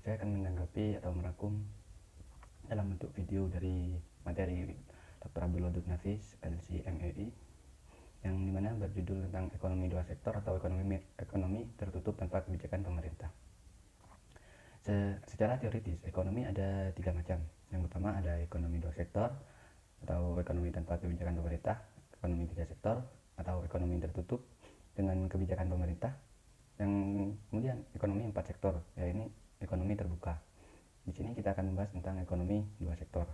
Saya akan menanggapi atau merangkum dalam bentuk video dari materi Dr. Abdul Wadud Nafis, LC/MEI, yang dimana berjudul tentang ekonomi dua sektor atau ekonomi tertutup tanpa kebijakan pemerintah. Secara teoritis, ekonomi ada tiga macam. Yang pertama ada ekonomi dua sektor atau ekonomi tanpa kebijakan pemerintah, ekonomi tiga sektor atau ekonomi tertutup dengan kebijakan pemerintah, yang kemudian ekonomi empat sektor, yaitu ekonomi terbuka. Di sini kita akan membahas tentang ekonomi dua sektor.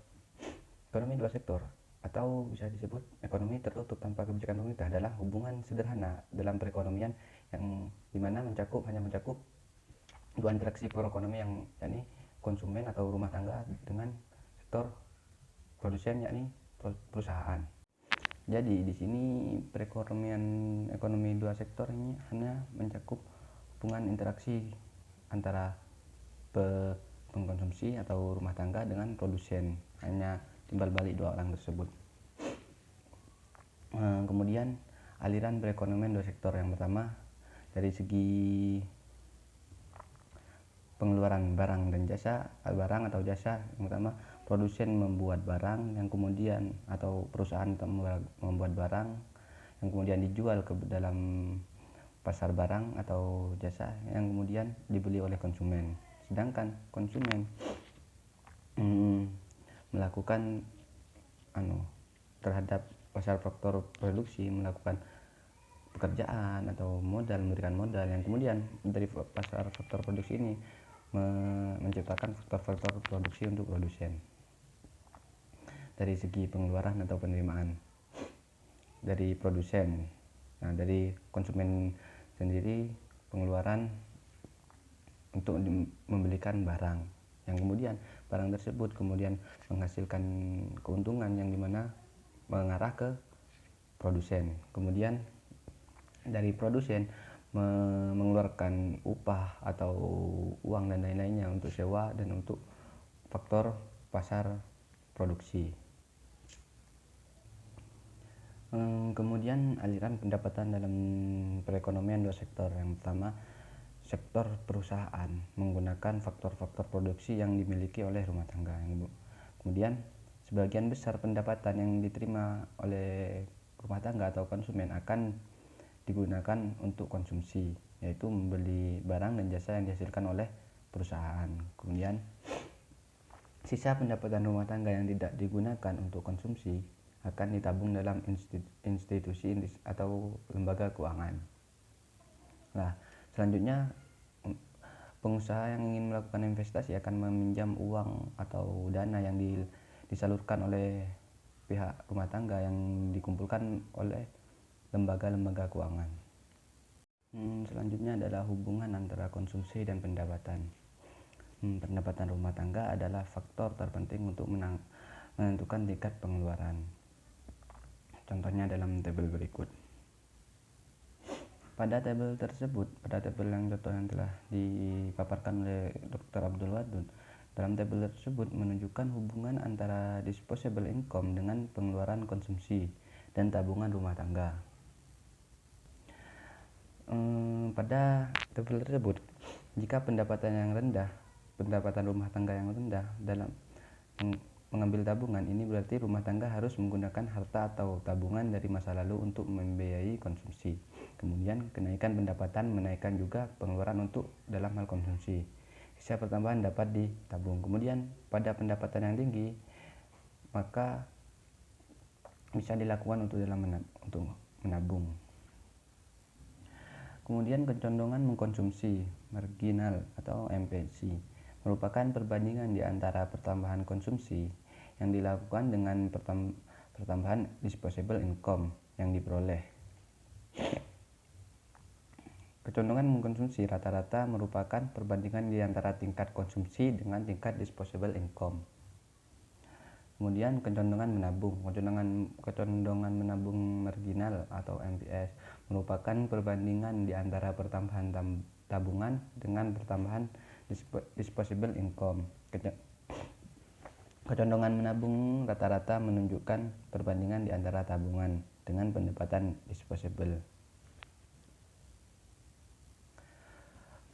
Ekonomi dua sektor atau bisa disebut ekonomi tertutup tanpa kebijakan pemerintah adalah hubungan sederhana dalam perekonomian yang dimana hanya mencakup dua interaksi perekonomian, yang yakni konsumen atau rumah tangga dengan sektor produsen, yakni perusahaan. Jadi di sini perekonomian ekonomi dua sektor ini hanya mencakup hubungan interaksi antara pengkonsumsi atau rumah tangga dengan produsen, hanya timbal balik dua orang tersebut. Kemudian aliran perekonomian dua sektor yang pertama dari segi pengeluaran barang dan jasa, barang atau jasa. Yang pertama, produsen membuat barang, yang kemudian atau perusahaan membuat barang yang kemudian dijual ke dalam pasar barang atau jasa yang kemudian dibeli oleh konsumen. Sedangkan konsumen melakukan terhadap pasar faktor produksi, melakukan pekerjaan atau memberikan modal, yang kemudian dari pasar faktor produksi ini menciptakan faktor-faktor produksi untuk produsen. Dari segi pengeluaran atau penerimaan dari produsen, dari konsumen sendiri pengeluaran untuk membelikan barang, yang kemudian barang tersebut kemudian menghasilkan keuntungan yang dimana mengarah ke produsen. Kemudian dari produsen mengeluarkan upah atau uang dan lain-lainnya untuk sewa dan untuk faktor pasar produksi. Kemudian aliran pendapatan dalam perekonomian dua sektor. Yang pertama, sektor perusahaan menggunakan faktor-faktor produksi yang dimiliki oleh rumah tangga. Kemudian sebagian besar pendapatan yang diterima oleh rumah tangga atau konsumen akan digunakan untuk konsumsi, yaitu membeli barang dan jasa yang dihasilkan oleh perusahaan. Kemudian sisa pendapatan rumah tangga yang tidak digunakan untuk konsumsi akan ditabung dalam institusi atau lembaga keuangan. Nah, selanjutnya pengusaha yang ingin melakukan investasi akan meminjam uang atau dana yang disalurkan oleh pihak rumah tangga yang dikumpulkan oleh lembaga-lembaga keuangan. Selanjutnya adalah hubungan antara konsumsi dan pendapatan. Pendapatan rumah tangga adalah faktor terpenting untuk menentukan tingkat pengeluaran. Contohnya dalam tabel berikut. Pada tabel yang contoh yang telah dipaparkan oleh Dr. Abdul Wadud, dalam tabel tersebut menunjukkan hubungan antara disposable income dengan pengeluaran konsumsi dan tabungan rumah tangga. Pada tabel tersebut, jika pendapatan rumah tangga yang rendah dalam mengambil tabungan, ini berarti rumah tangga harus menggunakan harta atau tabungan dari masa lalu untuk membiayai konsumsi. Kemudian kenaikan pendapatan menaikkan juga pengeluaran untuk dalam hal konsumsi. Sisa pertambahan dapat ditabung. Kemudian pada pendapatan yang tinggi, maka bisa dilakukan untuk menabung. Kemudian kecondongan mengkonsumsi marginal atau MPC merupakan perbandingan di antara pertambahan konsumsi yang dilakukan dengan pertambahan disposable income yang diperoleh. Kecondongan mengkonsumsi rata-rata merupakan perbandingan di antara tingkat konsumsi dengan tingkat disposable income. Kemudian kecondongan menabung. Kecondongan menabung marginal atau MPS merupakan perbandingan di antara pertambahan tabungan dengan pertambahan disposable income. Kecondongan menabung rata-rata menunjukkan perbandingan di antara tabungan dengan pendapatan disposable.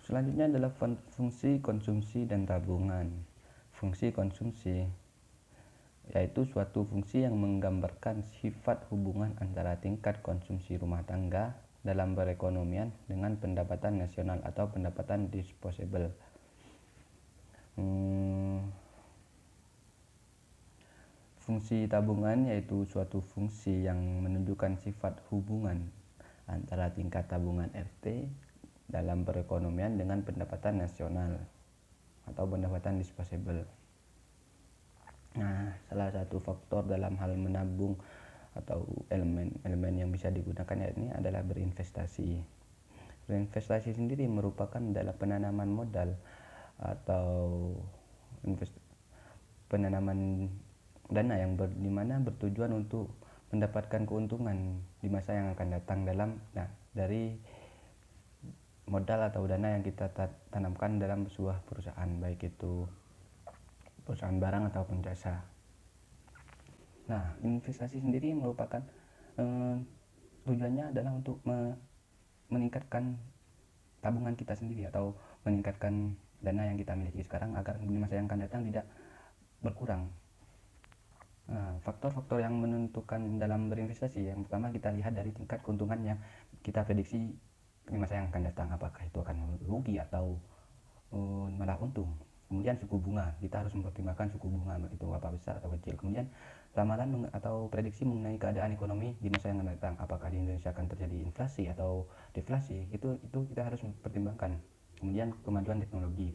Selanjutnya adalah fungsi konsumsi dan tabungan. Fungsi konsumsi yaitu suatu fungsi yang menggambarkan sifat hubungan antara tingkat konsumsi rumah tangga dalam perekonomian dengan pendapatan nasional atau pendapatan disposable. Fungsi tabungan yaitu suatu fungsi yang menunjukkan sifat hubungan antara tingkat tabungan RT dalam perekonomian dengan pendapatan nasional atau pendapatan disposable. Nah, salah satu faktor dalam hal menabung atau elemen yang bisa digunakan ini adalah berinvestasi. Berinvestasi sendiri merupakan adalah penanaman modal atau penanaman dana yang dimana bertujuan untuk mendapatkan keuntungan di masa yang akan datang dari modal atau dana yang kita tanamkan dalam sebuah perusahaan, baik itu perusahaan barang ataupun jasa. Nah, investasi sendiri merupakan tujuannya adalah untuk meningkatkan tabungan kita sendiri atau meningkatkan dana yang kita miliki sekarang agar di masa yang akan datang tidak berkurang. Nah, faktor-faktor yang menentukan dalam berinvestasi, yang pertama kita lihat dari tingkat keuntungan yang kita prediksi di masa yang akan datang, apakah itu akan rugi atau malah untung. Kemudian suku bunga, kita harus mempertimbangkan suku bunga itu apa besar atau kecil. Kemudian ramalan atau prediksi mengenai keadaan ekonomi di masa yang akan datang, apakah di Indonesia akan terjadi inflasi atau deflasi, itu kita harus mempertimbangkan. Kemudian kemajuan teknologi,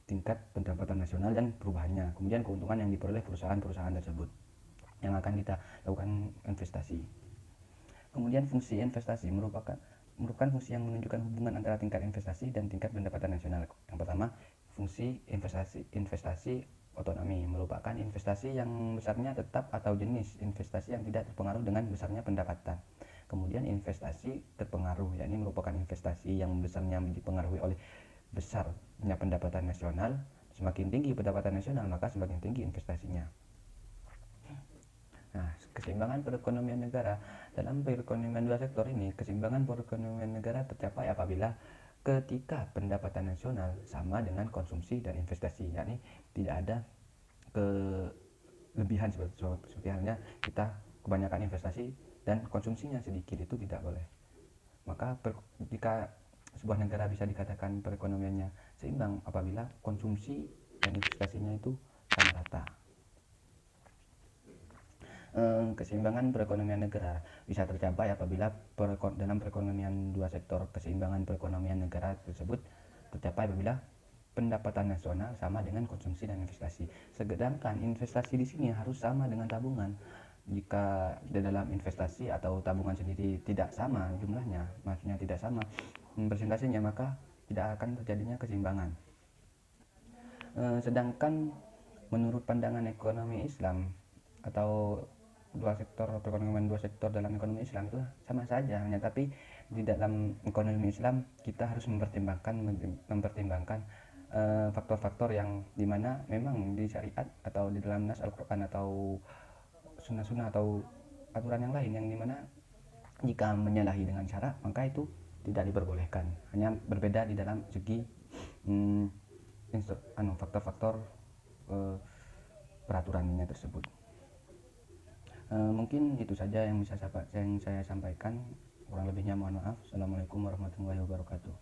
tingkat pendapatan nasional dan perubahannya, kemudian keuntungan yang diperoleh perusahaan-perusahaan tersebut yang akan kita lakukan investasi. Kemudian fungsi investasi merupakan fungsi yang menunjukkan hubungan antara tingkat investasi dan tingkat pendapatan nasional. Yang pertama, fungsi investasi otonomi merupakan investasi yang besarnya tetap atau jenis investasi yang tidak terpengaruh dengan besarnya pendapatan. Kemudian investasi terpengaruh, yakni merupakan investasi yang besarnya dipengaruhi oleh besarnya pendapatan nasional. Semakin tinggi pendapatan nasional, maka semakin tinggi investasinya. Nah, keseimbangan perekonomian negara. Dalam perekonomian dua sektor ini, keseimbangan perekonomian negara tercapai apabila ketika pendapatan nasional sama dengan konsumsi dan investasi, yakni tidak ada kelebihan seperti halnya kita kebanyakan investasi dan konsumsinya sedikit, itu tidak boleh. Maka jika sebuah negara bisa dikatakan perekonomiannya seimbang apabila konsumsi dan investasinya itu sama rata. Keseimbangan perekonomian negara bisa tercapai apabila dalam perekonomian dua sektor, keseimbangan perekonomian negara tersebut tercapai apabila pendapatan nasional sama dengan konsumsi dan investasi. Sedangkan investasi di sini harus sama dengan tabungan. Jika di dalam investasi atau tabungan sendiri tidak sama jumlahnya, maksudnya tidak sama persentasenya, maka tidak akan terjadinya keseimbangan. Sedangkan menurut pandangan ekonomi Islam atau perekonomian dua sektor dalam ekonomi Islam itu sama saja, hanya tapi di dalam ekonomi Islam kita harus mempertimbangkan faktor-faktor yang dimana memang di syariat atau di dalam nas Al-Quran atau sunnah-sunnah atau aturan yang lain yang dimana jika menyalahi dengan syarat maka itu tidak diperbolehkan, hanya berbeda di dalam segi faktor-faktor peraturannya tersebut. Mungkin itu saja yang bisa saya sampaikan, kurang lebihnya mohon maaf. Assalamualaikum warahmatullahi wabarakatuh.